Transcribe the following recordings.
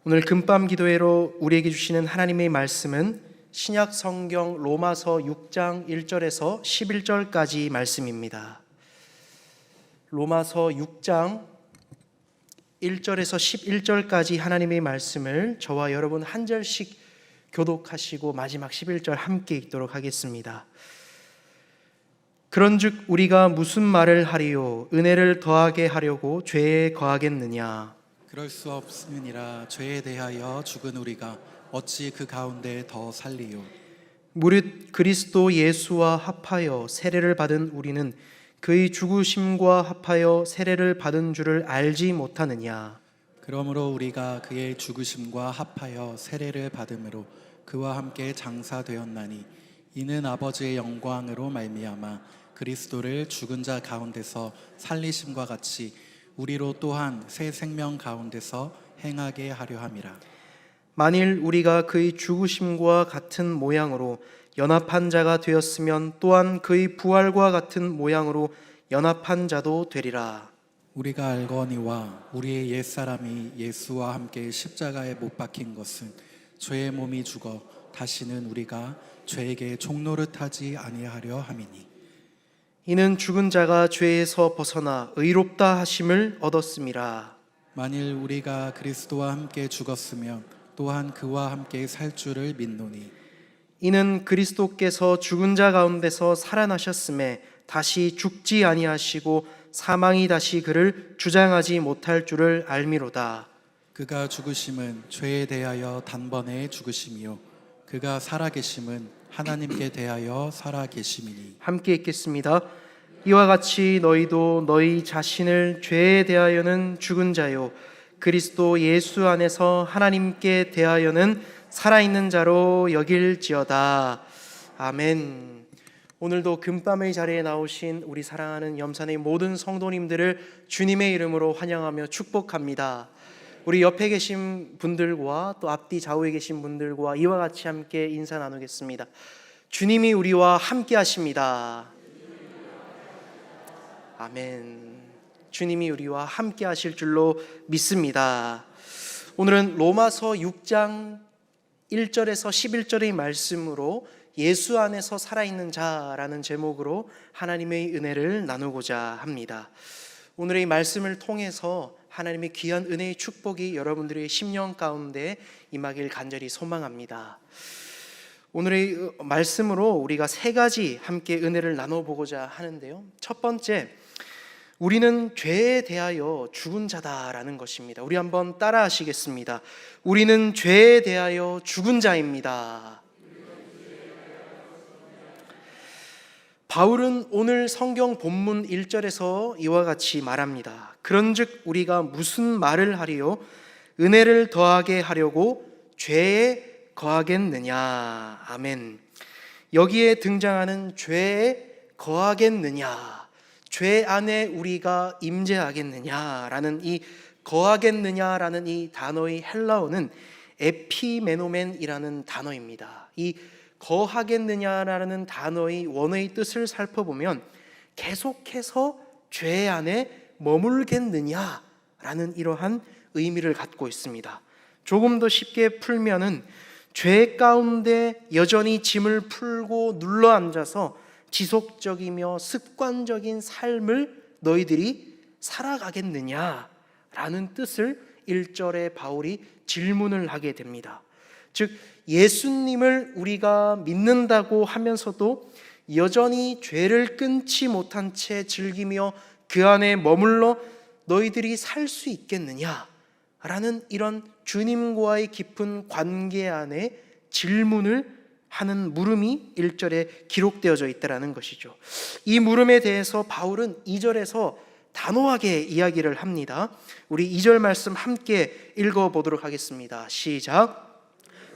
오늘 금밤 기도회로 우리에게 주시는 하나님의 말씀은 신약 성경 로마서 6장 1절에서 11절까지 말씀입니다. 로마서 6장 1절에서 11절까지 하나님의 말씀을 저와 여러분 한 절씩 교독하시고 마지막 11절 함께 읽도록 하겠습니다. 그런즉 우리가 무슨 말을 하리요? 은혜를 더하게 하려고 죄에 거하겠느냐? 그럴 수 없음이니라. 죄에 대하여 죽은 우리가 어찌 그 가운데 더 살리요? 무릇 그리스도 예수와 합하여 세례를 받은 우리는 그의 죽으심과 합하여 세례를 받은 줄을 알지 못하느냐? 그러므로 우리가 그의 죽으심과 합하여 세례를 받음으로 그와 함께 장사되었나니 이는 아버지의 영광으로 말미암아 그리스도를 죽은 자 가운데서 살리심과 같이 우리로 또한 새 생명 가운데서 행하게 하려 함이라. 만일 우리가 그의 죽으심과 같은 모양으로 연합한 자가 되었으면 또한 그의 부활과 같은 모양으로 연합한 자도 되리라. 우리가 알거니와 우리의 옛사람이 예수와 함께 십자가에 못 박힌 것은 죄의 몸이 죽어 다시는 우리가 죄에게 종노릇하지 아니하려 함이니 이는 죽은 자가 죄에서 벗어나 의롭다 하심을 얻었음이라. 만일 우리가 그리스도와 함께 죽었으면 또한 그와 함께 살 줄을 믿노니 이는 그리스도께서 죽은 자 가운데서 살아나셨음에 다시 죽지 아니하시고 사망이 다시 그를 주장하지 못할 줄을 알미로다. 그가 죽으심은 죄에 대하여 단번에 죽으심이요 그가 살아계심은 하나님께 대하여 살아계심이니. 함께 읽겠습니다. 이와 같이 너희도 너희 자신을 죄에 대하여는 죽은 자요 그리스도 예수 안에서 하나님께 대하여는 살아있는 자로 여길지어다. 아멘. 오늘도 금밤의 자리에 나오신 우리 사랑하는 염산의 모든 성도님들을 주님의 이름으로 환영하며 축복합니다. 우리 옆에 계신 분들과 또 앞뒤 좌우에 계신 분들과 이와 같이 함께 인사 나누겠습니다. 주님이 우리와 함께 하십니다. 아멘. 주님이 우리와 함께 하실 줄로 믿습니다. 오늘은 로마서 6장 1절에서 11절의 말씀으로 예수 안에서 살아있는 자라는 제목으로 하나님의 은혜를 나누고자 합니다. 오늘의 말씀을 통해서 하나님의 귀한 은혜의 축복이 여러분들의 심령 가운데 임하길 간절히 소망합니다. 오늘의 말씀으로 우리가 세 가지 함께 은혜를 나눠보고자 하는데요. 첫 번째, 우리는 죄에 대하여 죽은 자다라는 것입니다. 우리 한번 따라 하시겠습니다. 우리는 죄에 대하여 죽은 자입니다. 바울은 오늘 성경 본문 1절에서 이와 같이 말합니다. 그런즉 우리가 무슨 말을 하리요? 은혜를 더하게 하려고 죄에 거하겠느냐? 아멘. 여기에 등장하는 죄에 거하겠느냐, 죄 안에 우리가 임재하겠느냐라는 이 거하겠느냐라는 이 단어의 헬라어는 에피메노멘이라는 단어입니다. 이 거하겠느냐라는 단어의 원어의 뜻을 살펴보면 계속해서 죄 안에 머물겠느냐라는 이러한 의미를 갖고 있습니다. 조금 더 쉽게 풀면은 죄 가운데 여전히 짐을 풀고 눌러앉아서 지속적이며 습관적인 삶을 너희들이 살아가겠느냐라는 뜻을 1절에 바울이 질문을 하게 됩니다. 즉 예수님을 우리가 믿는다고 하면서도 여전히 죄를 끊지 못한 채 즐기며 그 안에 머물러 너희들이 살 수 있겠느냐라는 이런 주님과의 깊은 관계 안에 질문을 하는 물음이 1절에 기록되어져 있다는 것이죠. 이 물음에 대해서 바울은 2절에서 단호하게 이야기를 합니다. 우리 2절 말씀 함께 읽어보도록 하겠습니다. 시작.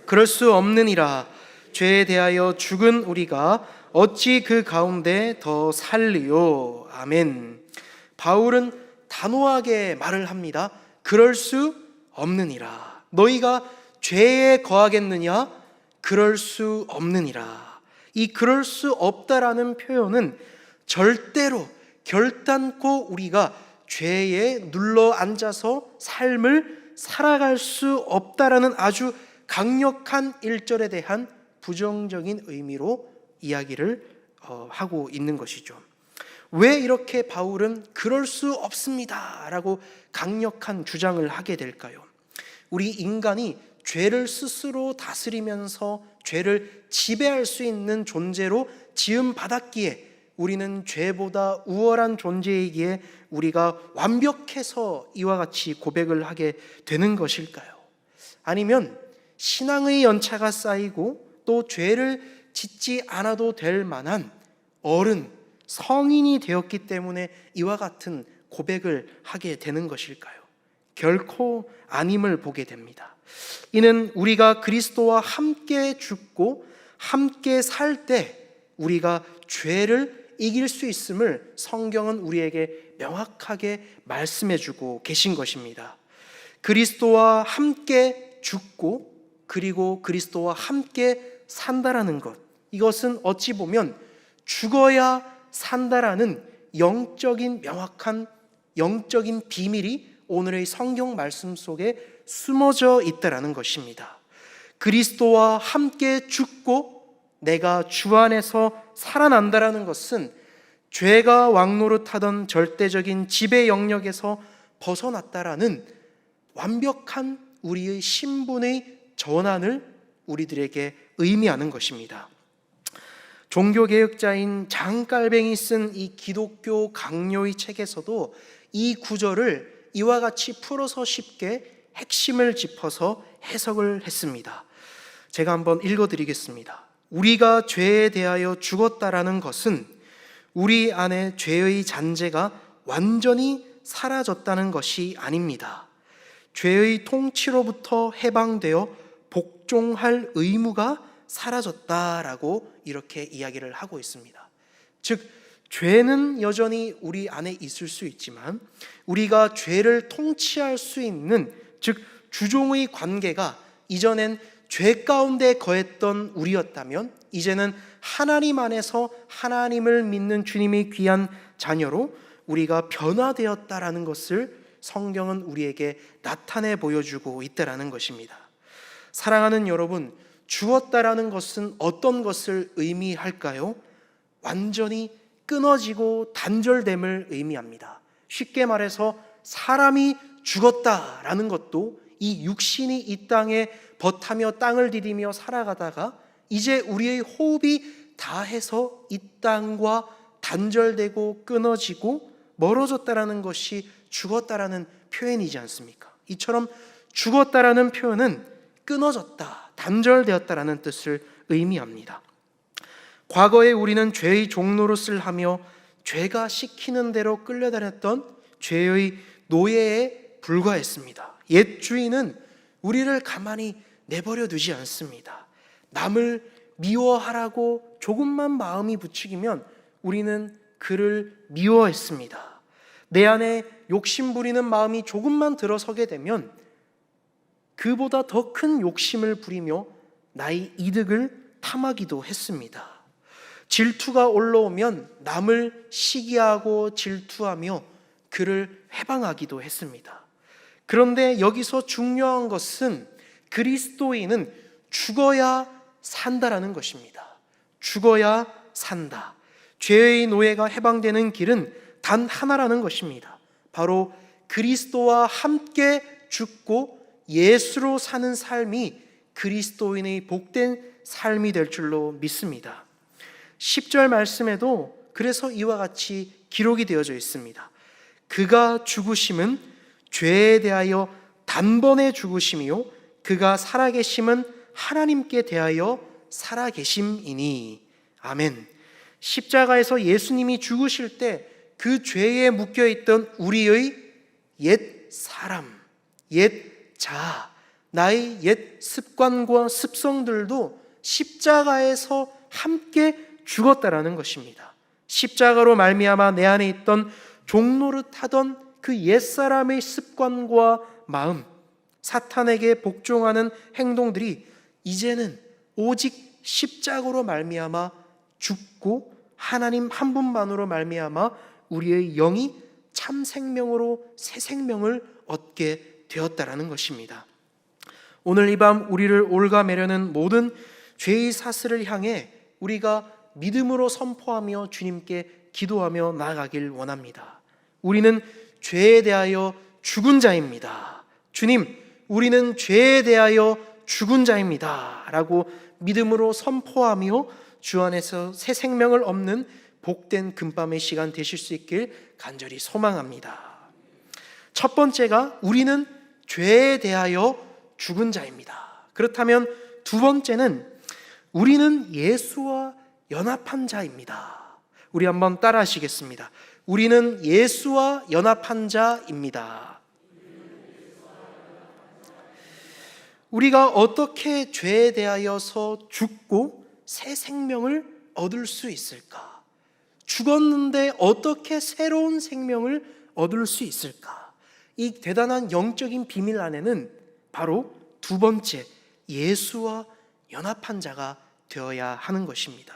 그럴 수 없느니라. 죄에 대하여 죽은 우리가 어찌 그 가운데 더 살리요? 아멘. 바울은 단호하게 말을 합니다. 그럴 수 없느니라. 너희가 죄에 거하겠느냐? 그럴 수 없느니라. 이 그럴 수 없다라는 표현은 절대로 결단코 우리가 죄에 눌러 앉아서 삶을 살아갈 수 없다라는 아주 강력한 1절에 대한 부정적인 의미로 이야기를 하고 있는 것이죠. 왜 이렇게 바울은 그럴 수 없습니다 라고 강력한 주장을 하게 될까요? 우리 인간이 죄를 스스로 다스리면서 죄를 지배할 수 있는 존재로 지음받았기에 우리는 죄보다 우월한 존재이기에 우리가 완벽해서 이와 같이 고백을 하게 되는 것일까요? 아니면 신앙의 연차가 쌓이고 또 죄를 짓지 않아도 될 만한 어른, 성인이 되었기 때문에 이와 같은 고백을 하게 되는 것일까요? 결코 아님을 보게 됩니다. 이는 우리가 그리스도와 함께 죽고 함께 살 때 우리가 죄를 이길 수 있음을 성경은 우리에게 명확하게 말씀해주고 계신 것입니다. 그리스도와 함께 죽고 그리고 그리스도와 함께 산다라는 것, 이것은 어찌 보면 죽어야 산다라는 영적인 명확한 영적인 비밀이 오늘의 성경 말씀 속에 숨어져 있다라는 것입니다. 그리스도와 함께 죽고 내가 주 안에서 살아난다라는 것은 죄가 왕노릇하던 절대적인 지배 영역에서 벗어났다라는 완벽한 우리의 신분의 전환을 우리들에게 의미하는 것입니다. 종교개혁자인 장깔뱅이 쓴 이 기독교 강요의 책에서도 이 구절을 이와 같이 풀어서 쉽게 핵심을 짚어서 해석을 했습니다. 제가 한번 읽어드리겠습니다. 우리가 죄에 대하여 죽었다라는 것은 우리 안에 죄의 잔재가 완전히 사라졌다는 것이 아닙니다. 죄의 통치로부터 해방되어 복종할 의무가 사라졌다라고 이렇게 이야기를 하고 있습니다. 즉, 죄는 여전히 우리 안에 있을 수 있지만 우리가 죄를 통치할 수 있는, 즉 주종의 관계가 이전엔 죄 가운데 거했던 우리였다면 이제는 하나님 안에서 하나님을 믿는 주님의 귀한 자녀로 우리가 변화되었다라는 것을 성경은 우리에게 나타내 보여주고 있다라는 것입니다. 사랑하는 여러분, 죽었다라는 것은 어떤 것을 의미할까요? 완전히 끊어지고 단절됨을 의미합니다. 쉽게 말해서 사람이 죽었다라는 것도 이 육신이 이 땅에 버타며 땅을 디디며 살아가다가 이제 우리의 호흡이 다해서 이 땅과 단절되고 끊어지고 멀어졌다라는 것이 죽었다라는 표현이지 않습니까? 이처럼 죽었다라는 표현은 끊어졌다, 단절되었다라는 뜻을 의미합니다. 과거에 우리는 죄의 종노릇을 하며 죄가 시키는 대로 끌려다녔던 죄의 노예에 불과했습니다. 옛 주인은 우리를 가만히 내버려 두지 않습니다. 남을 미워하라고 조금만 마음이 부추기면 우리는 그를 미워했습니다. 내 안에 욕심 부리는 마음이 조금만 들어서게 되면 그보다 더 큰 욕심을 부리며 나의 이득을 탐하기도 했습니다. 질투가 올라오면 남을 시기하고 질투하며 그를 회방하기도 했습니다. 그런데 여기서 중요한 것은 그리스도인은 죽어야 산다라는 것입니다. 죽어야 산다. 죄의 노예가 해방되는 길은 단 하나라는 것입니다. 바로 그리스도와 함께 죽고 예수로 사는 삶이 그리스도인의 복된 삶이 될 줄로 믿습니다. 10절 말씀에도 그래서 이와 같이 기록이 되어져 있습니다. 그가 죽으심은 죄에 대하여 단번에 죽으심이요 그가 살아계심은 하나님께 대하여 살아계심이니. 아멘. 십자가에서 예수님이 죽으실 때 그 죄에 묶여있던 우리의 옛 사람, 옛 자아, 나의 옛 습관과 습성들도 십자가에서 함께 죽었다라는 것입니다. 십자가로 말미암아 내 안에 있던 종노릇하던 그 옛사람의 습관과 마음, 사탄에게 복종하는 행동들이 이제는 오직 십자가로 말미암아 죽고 하나님 한 분만으로 말미암아 우리의 영이 참 생명으로 새 생명을 얻게 되었다라는 것입니다. 오늘 이 밤 우리를 올가매려는 모든 죄의 사슬을 향해 우리가 믿음으로 선포하며 주님께 기도하며 나아가길 원합니다. 우리는 죄에 대하여 죽은 자입니다. 주님, 우리는 죄에 대하여 죽은 자입니다. 라고 믿음으로 선포하며 주 안에서 새 생명을 얻는 복된 금밤의 시간 되실 수 있길 간절히 소망합니다. 첫 번째가 우리는 죄에 대하여 죽은 자입니다. 그렇다면 두 번째는 우리는 예수와 연합한 자입니다. 우리 한번 따라 하시겠습니다. 우리는 예수와 연합한 자입니다. 우리가 어떻게 죄에 대하여서 죽고 새 생명을 얻을 수 있을까? 죽었는데 어떻게 새로운 생명을 얻을 수 있을까? 이 대단한 영적인 비밀 안에는 바로 두 번째, 예수와 연합한 자가 되어야 하는 것입니다.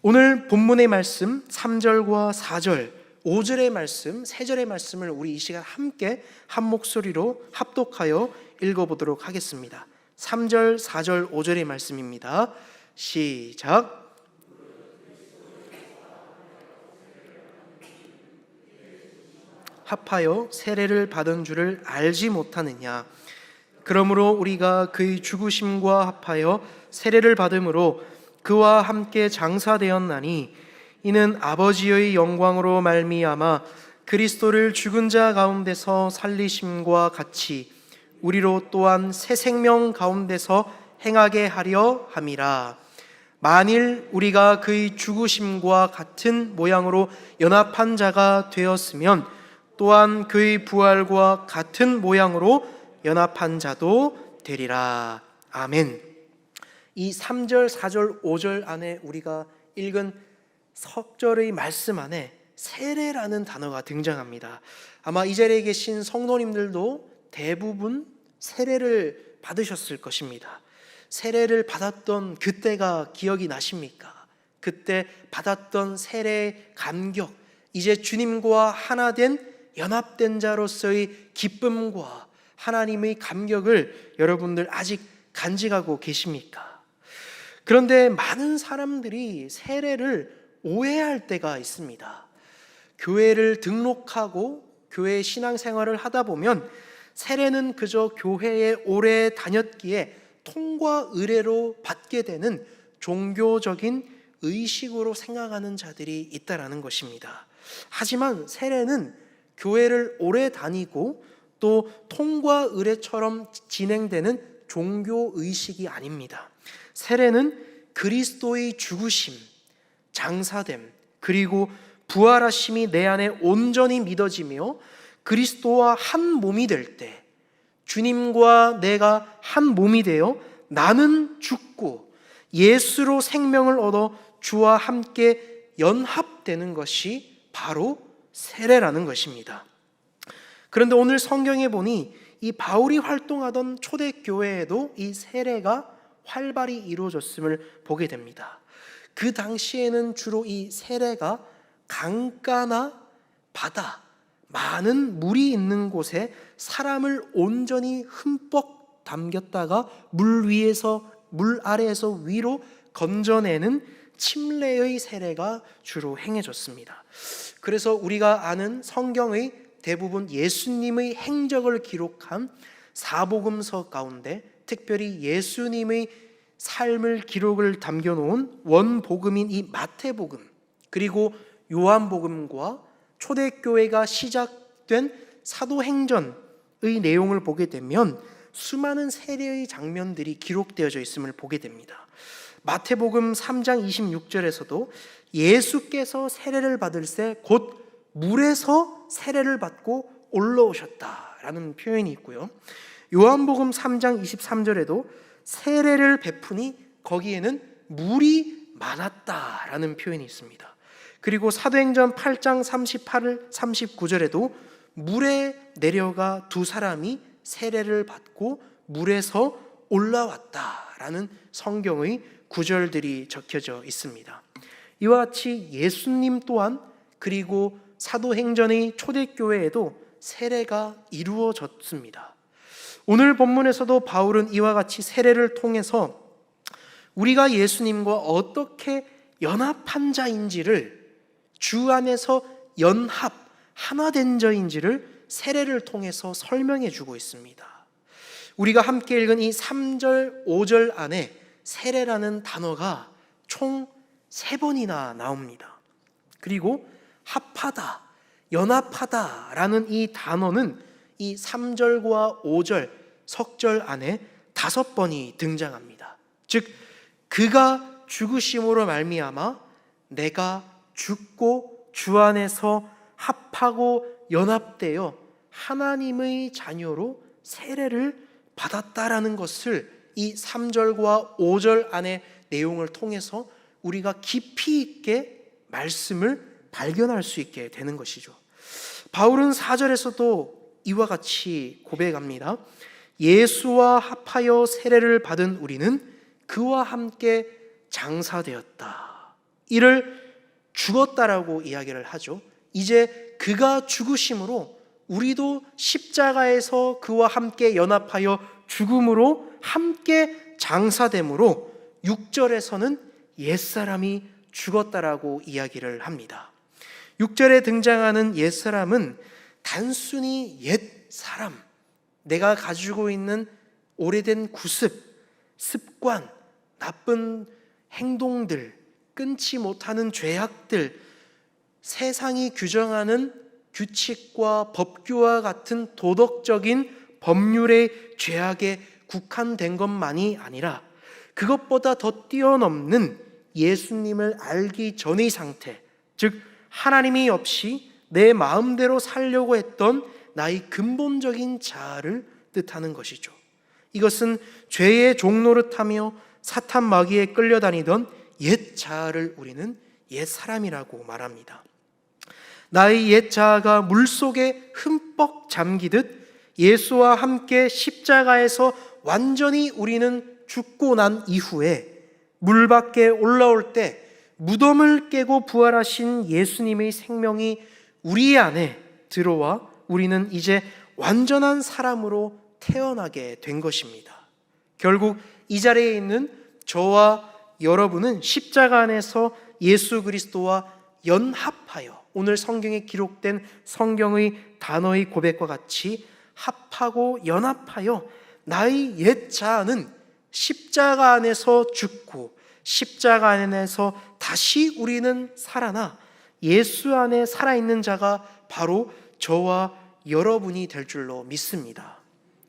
오늘 본문의 말씀 3절과 4절, 5절의 말씀, 3절의 말씀을 우리 이 시간 함께 한 목소리로 합독하여 읽어보도록 하겠습니다. 3절, 4절, 5절의 말씀입니다. 시작. 합하여 세례를 받은 줄을 알지 못하느냐? 그러므로 우리가 그의 죽으심과 합하여 세례를 받음으로 그와 함께 장사되었나니 이는 아버지의 영광으로 말미암아 그리스도를 죽은 자 가운데서 살리심과 같이 우리로 또한 새 생명 가운데서 행하게 하려 함이라. 만일 우리가 그의 죽으심과 같은 모양으로 연합한 자가 되었으면 또한 그의 부활과 같은 모양으로 연합한 자도 되리라. 아멘. 이 3절, 4절, 5절 안에 우리가 읽은 석절의 말씀 안에 세례라는 단어가 등장합니다. 아마 이 자리에 계신 성도님들도 대부분 세례를 받으셨을 것입니다. 세례를 받았던 그때가 기억이 나십니까? 그때 받았던 세례의 감격, 이제 주님과 하나 된 연합된 자로서의 기쁨과 하나님의 감격을 여러분들 아직 간직하고 계십니까? 그런데 많은 사람들이 세례를 오해할 때가 있습니다. 교회를 등록하고 교회 신앙생활을 하다 보면 세례는 그저 교회에 오래 다녔기에 통과 의례로 받게 되는 종교적인 의식으로 생각하는 자들이 있다라는 것입니다. 하지만 세례는 교회를 오래 다니고 또 통과 의례처럼 진행되는 종교 의식이 아닙니다. 세례는 그리스도의 죽으심, 장사됨, 그리고 부활하심이 내 안에 온전히 믿어지며 그리스도와 한 몸이 될 때, 주님과 내가 한 몸이 되어 나는 죽고 예수로 생명을 얻어 주와 함께 연합되는 것이 바로 세례라는 것입니다. 그런데 오늘 성경에 보니 이 바울이 활동하던 초대교회에도 이 세례가 활발히 이루어졌음을 보게 됩니다. 그 당시에는 주로 이 세례가 강가나 바다, 많은 물이 있는 곳에 사람을 온전히 흠뻑 담겼다가 물 아래에서 위로 건져내는 침례의 세례가 주로 행해졌습니다. 그래서 우리가 아는 성경의 대부분 예수님의 행적을 기록한 사복음서 가운데 특별히 예수님의 삶을 기록을 담겨놓은 원복음인 이 마태복음, 그리고 요한복음과 초대교회가 시작된 사도행전의 내용을 보게 되면 수많은 세례의 장면들이 기록되어져 있음을 보게 됩니다. 마태복음 3장 26절에서도 예수께서 세례를 받을 때 곧 물에서 세례를 받고 올라오셨다라는 표현이 있고요. 요한복음 3장 23절에도 세례를 베푸니 거기에는 물이 많았다라는 표현이 있습니다. 그리고 사도행전 8장 38절 39절에도 물에 내려가 두 사람이 세례를 받고 물에서 올라왔다라는 성경의 구절들이 적혀져 있습니다. 이와 같이 예수님 또한 그리고 사도행전의 초대교회에도 세례가 이루어졌습니다. 오늘 본문에서도 바울은 이와 같이 세례를 통해서 우리가 예수님과 어떻게 연합한 자인지를, 주 안에서 연합, 하나 된 자인지를 세례를 통해서 설명해 주고 있습니다. 우리가 함께 읽은 이 3절, 5절 안에 세례라는 단어가 총 3번이나 나옵니다. 그리고 합하다, 연합하다라는 이 단어는 이 3절과 5절, 석절 안에 5번이 등장합니다. 즉 그가 죽으심으로 말미암아 내가 죽고 주 안에서 합하고 연합되어 하나님의 자녀로 세례를 받았다라는 것을 이 3절과 5절 안의 내용을 통해서 우리가 깊이 있게 말씀을 발견할 수 있게 되는 것이죠. 바울은 4절에서도 이와 같이 고백합니다. 예수와 합하여 세례를 받은 우리는 그와 함께 장사되었다. 이를 죽었다라고 이야기를 하죠. 이제 그가 죽으심으로 우리도 십자가에서 그와 함께 연합하여 죽음으로 함께 장사됨으로 6절에서는 옛사람이 죽었다라고 이야기를 합니다. 6절에 등장하는 옛사람은 단순히 옛사람, 내가 가지고 있는 오래된 구습, 습관, 나쁜 행동들, 끊지 못하는 죄악들, 세상이 규정하는 규칙과 법규와 같은 도덕적인 법률의 죄악에 국한된 것만이 아니라 그것보다 더 뛰어넘는 예수님을 알기 전의 상태, 즉 하나님이 없이 내 마음대로 살려고 했던 나의 근본적인 자아를 뜻하는 것이죠. 이것은 죄의 종노릇하며 사탄 마귀에 끌려다니던 옛 자아를 우리는 옛 사람이라고 말합니다. 나의 옛 자아가 물속에 흠뻑 잠기듯 예수와 함께 십자가에서 완전히 우리는 죽고 난 이후에 물 밖에 올라올 때 무덤을 깨고 부활하신 예수님의 생명이 우리 안에 들어와 우리는 이제 완전한 사람으로 태어나게 된 것입니다. 결국 이 자리에 있는 저와 여러분은 십자가 안에서 예수 그리스도와 연합하여, 오늘 성경에 기록된 성경의 단어의 고백과 같이 합하고 연합하여 나의 옛 자아는 십자가 안에서 죽고 십자가 안에서 다시 우리는 살아나 예수 안에 살아있는 자가 바로 저와 여러분이 될 줄로 믿습니다.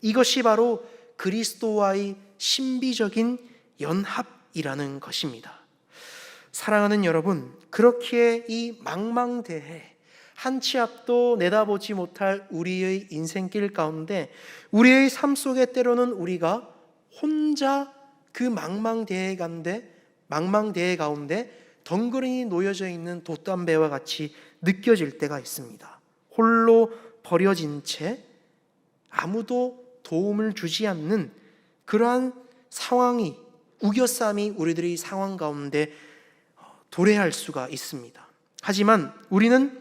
이것이 바로 그리스도와의 신비적인 연합이라는 것입니다. 사랑하는 여러분, 그렇기에 이 망망대해 한 치 앞도 내다보지 못할 우리의 인생길 가운데 우리의 삶 속에 때로는 우리가 혼자 그 망망대해 가운데 덩그러니 놓여져 있는 돛담배와 같이 느껴질 때가 있습니다. 홀로 버려진 채 아무도 도움을 주지 않는 그러한 상황이, 우겨쌈이 우리들의 상황 가운데 도래할 수가 있습니다. 하지만 우리는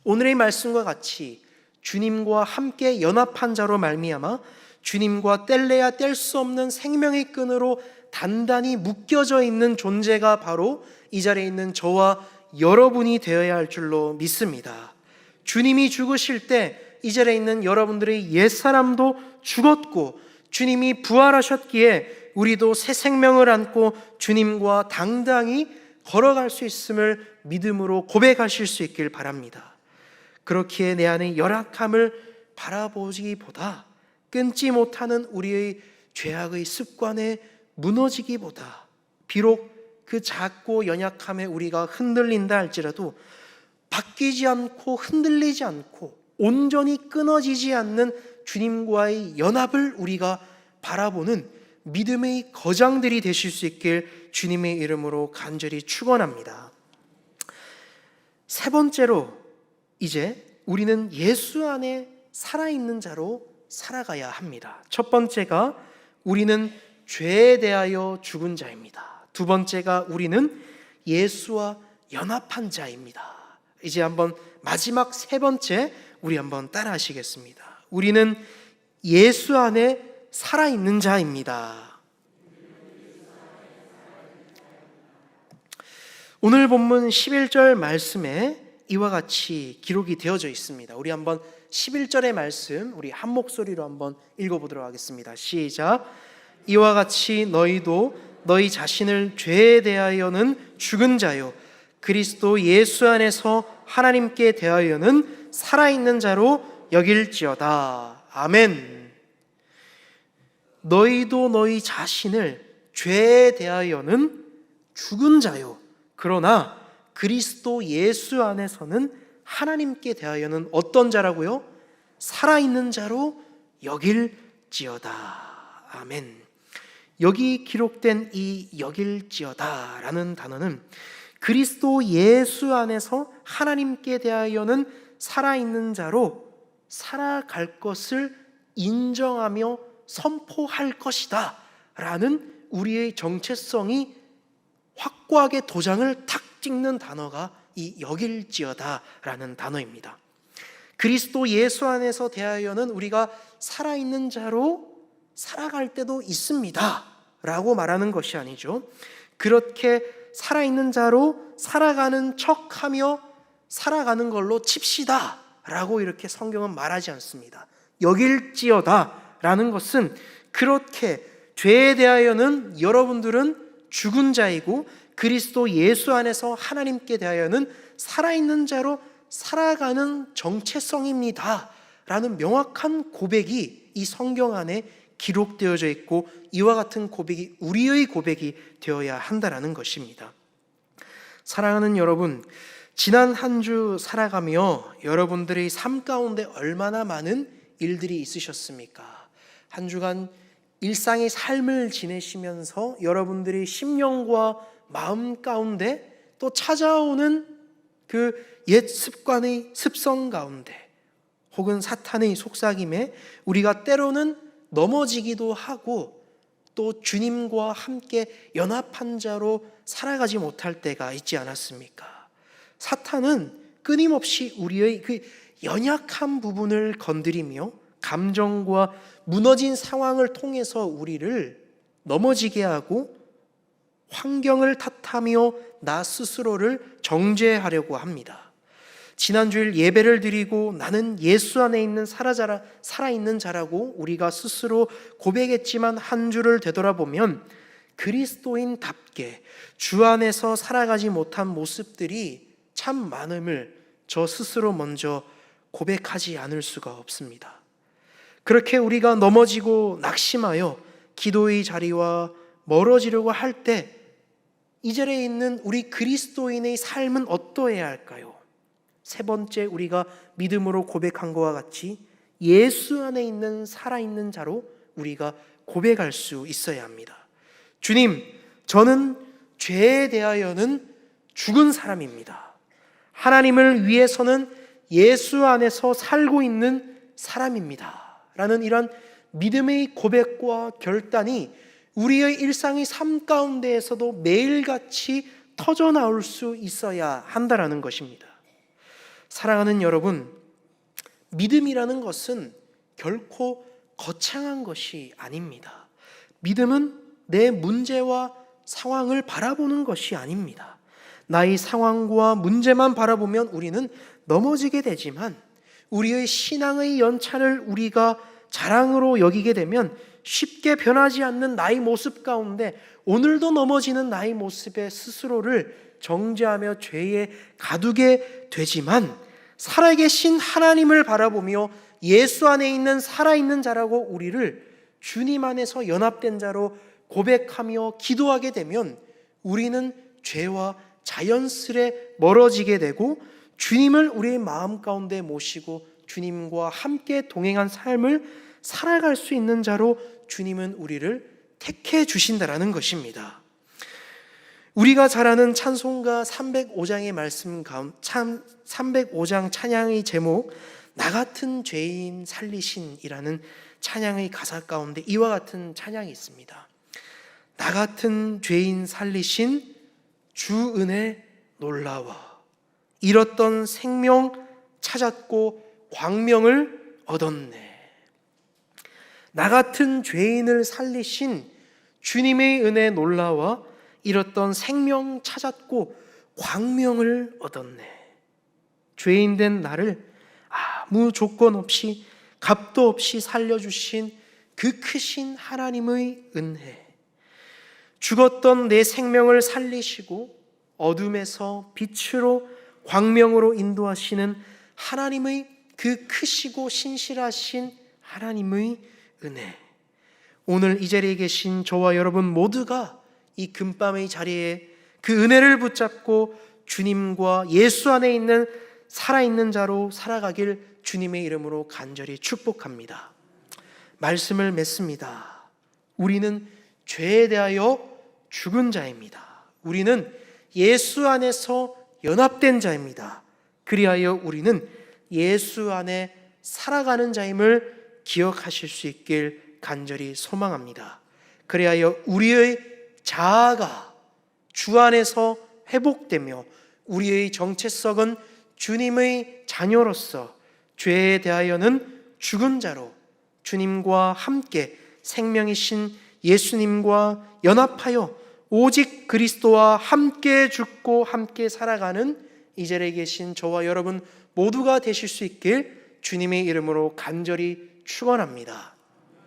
오늘의 말씀과 같이 주님과 함께 연합한 자로 말미암아 주님과 뗄래야 뗄 수 없는 생명의 끈으로 단단히 묶여져 있는 존재가 바로 이 자리에 있는 저와 여러분이 되어야 할 줄로 믿습니다. 주님이 죽으실 때 이 자리에 있는 여러분들의 옛사람도 죽었고 주님이 부활하셨기에 우리도 새 생명을 안고 주님과 당당히 걸어갈 수 있음을 믿음으로 고백하실 수 있길 바랍니다. 그렇기에 내 안의 열악함을 바라보기보다, 끊지 못하는 우리의 죄악의 습관에 무너지기보다, 비록 그 작고 연약함에 우리가 흔들린다 할지라도 바뀌지 않고 흔들리지 않고 온전히 끊어지지 않는 주님과의 연합을 우리가 바라보는 믿음의 거장들이 되실 수 있길 주님의 이름으로 간절히 축원합니다. 세 번째로, 이제 우리는 예수 안에 살아있는 자로 살아가야 합니다. 첫 번째가 우리는 죄에 대하여 죽은 자입니다. 두 번째가 우리는 예수와 연합한 자입니다. 이제 한번 마지막 세 번째, 우리 한번 따라 하시겠습니다. 우리는 예수 안에 살아있는 자입니다. 오늘 본문 11절 말씀에 이와 같이 기록이 되어져 있습니다. 우리 한번 11절의 말씀 우리 한 목소리로 한번 읽어보도록 하겠습니다. 시작. 이와 같이 너희도 너희 자신을 죄에 대하여는 죽은 자요 그리스도 예수 안에서 하나님께 대하여는 살아있는 자로 여길지어다. 아멘. 너희도 너희 자신을 죄에 대하여는 죽은 자요 그러나 그리스도 예수 안에서는 하나님께 대하여는 어떤 자라고요? 살아있는 자로 여길지어다. 아멘. 여기 기록된 이 여길지어다 라는 단어는 그리스도 예수 안에서 하나님께 대하여는 살아있는 자로 살아갈 것을 인정하며 선포할 것이다 라는 우리의 정체성이 확고하게 도장을 탁 찍는 단어가 이 여길지어다 라는 단어입니다. 그리스도 예수 안에서 대하여는 우리가 살아있는 자로 살아갈 때도 있습니다 라고 말하는 것이 아니죠. 그렇게 살아있는 자로 살아가는 척하며 살아가는 걸로 칩시다 라고 이렇게 성경은 말하지 않습니다. 여길지어다 라는 것은 그렇게 죄에 대하여는 여러분들은 죽은 자이고 그리스도 예수 안에서 하나님께 대하여는 살아있는 자로 살아가는 정체성입니다 라는 명확한 고백이 이 성경 안에 기록되어져 있고 이와 같은 고백이 우리의 고백이 되어야 한다라는 것입니다. 사랑하는 여러분, 지난 한 주 살아가며 여러분들의 삶 가운데 얼마나 많은 일들이 있으셨습니까? 한 주간 일상의 삶을 지내시면서 여러분들의 심령과 마음 가운데 또 찾아오는 그 옛 습관의 습성 가운데 혹은 사탄의 속삭임에 우리가 때로는 넘어지기도 하고 또 주님과 함께 연합한 자로 살아가지 못할 때가 있지 않았습니까? 사탄은 끊임없이 우리의 그 연약한 부분을 건드리며 감정과 무너진 상황을 통해서 우리를 넘어지게 하고 환경을 탓하며 나 스스로를 정죄하려고 합니다. 지난주일 예배를 드리고 나는 예수 안에 있는 살아있는 자라고 우리가 스스로 고백했지만 한 주를 되돌아보면 그리스도인답게 주 안에서 살아가지 못한 모습들이 참 많음을 저 스스로 먼저 고백하지 않을 수가 없습니다. 그렇게 우리가 넘어지고 낙심하여 기도의 자리와 멀어지려고 할 때 이 자리에 있는 우리 그리스도인의 삶은 어떠해야 할까요? 세 번째 우리가 믿음으로 고백한 것과 같이 예수 안에 있는 살아있는 자로 우리가 고백할 수 있어야 합니다. 주님, 저는 죄에 대하여는 죽은 사람입니다. 하나님을 위해서는 예수 안에서 살고 있는 사람입니다 라는 이런 믿음의 고백과 결단이 우리의 일상의 삶 가운데에서도 매일같이 터져나올 수 있어야 한다라는 것입니다. 사랑하는 여러분, 믿음이라는 것은 결코 거창한 것이 아닙니다. 믿음은 내 문제와 상황을 바라보는 것이 아닙니다. 나의 상황과 문제만 바라보면 우리는 넘어지게 되지만 우리의 신앙의 연차를 우리가 자랑으로 여기게 되면 쉽게 변하지 않는 나의 모습 가운데 오늘도 넘어지는 나의 모습에 스스로를 정죄하며 죄에 가두게 되지만 살아계신 하나님을 바라보며 예수 안에 있는 살아있는 자라고 우리를 주님 안에서 연합된 자로 고백하며 기도하게 되면 우리는 죄와 자연스레 멀어지게 되고 주님을 우리의 마음 가운데 모시고 주님과 함께 동행한 삶을 살아갈 수 있는 자로 주님은 우리를 택해 주신다라는 것입니다. 우리가 잘 아는 찬송가 305장의 말씀 가운데 305장 찬양의 제목 나 같은 죄인 살리신이라는 찬양의 가사 가운데 이와 같은 찬양이 있습니다. 나 같은 죄인 살리신 주 은혜 놀라워 잃었던 생명 찾았고 광명을 얻었네. 나 같은 죄인을 살리신 주님의 은혜 놀라와 잃었던 생명 찾았고 광명을 얻었네. 죄인 된 나를 아무 조건 없이 값도 없이 살려주신 그 크신 하나님의 은혜, 죽었던 내 생명을 살리시고 어둠에서 빛으로 광명으로 인도하시는 하나님의 그 크시고 신실하신 하나님의 은혜, 오늘 이 자리에 계신 저와 여러분 모두가 이 금밤의 자리에 그 은혜를 붙잡고 주님과 예수 안에 있는 살아있는 자로 살아가길 주님의 이름으로 간절히 축복합니다. 말씀을 맺습니다. 우리는 죄에 대하여 죽은 자입니다. 우리는 예수 안에서 연합된 자입니다. 그리하여 우리는 예수 안에 살아가는 자임을 기억하실 수 있길 간절히 소망합니다. 그리하여 우리의 자아가 주 안에서 회복되며 우리의 정체성은 주님의 자녀로서 죄에 대하여는 죽은 자로 주님과 함께 생명이신 예수님과 연합하여 오직 그리스도와 함께 죽고 함께 살아가는 이 자리에 계신 저와 여러분 모두가 되실 수 있길 주님의 이름으로 간절히 축원합니다.